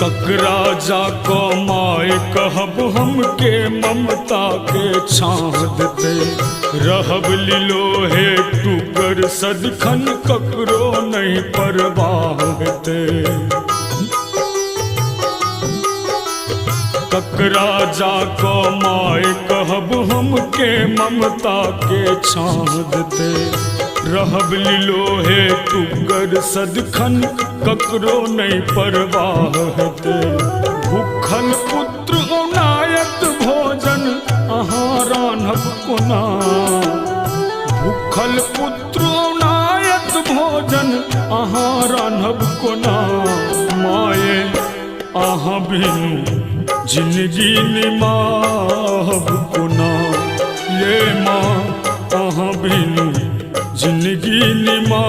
ककरा जाको माय कहब हमके ममता के छाह देते रहब लिलोहे टुकर सदखन ककरो नहीं परवाह हेते। ककरा जाको माय कहब हमके ममता के छाह देते रहब लिलोहे टुकर सदखन ककरो नहीं परवाह हेते। भूखल पुत्र औनायत भोजन अहाँ रान्हब कोना, भूखल पुत्र औनायत भोजन अहाँ रान्हब कोना। माये अहाँ बिनु जिंदगी निमाहब कोना, ये माँ अहाँ बिनु जिंदगी निमा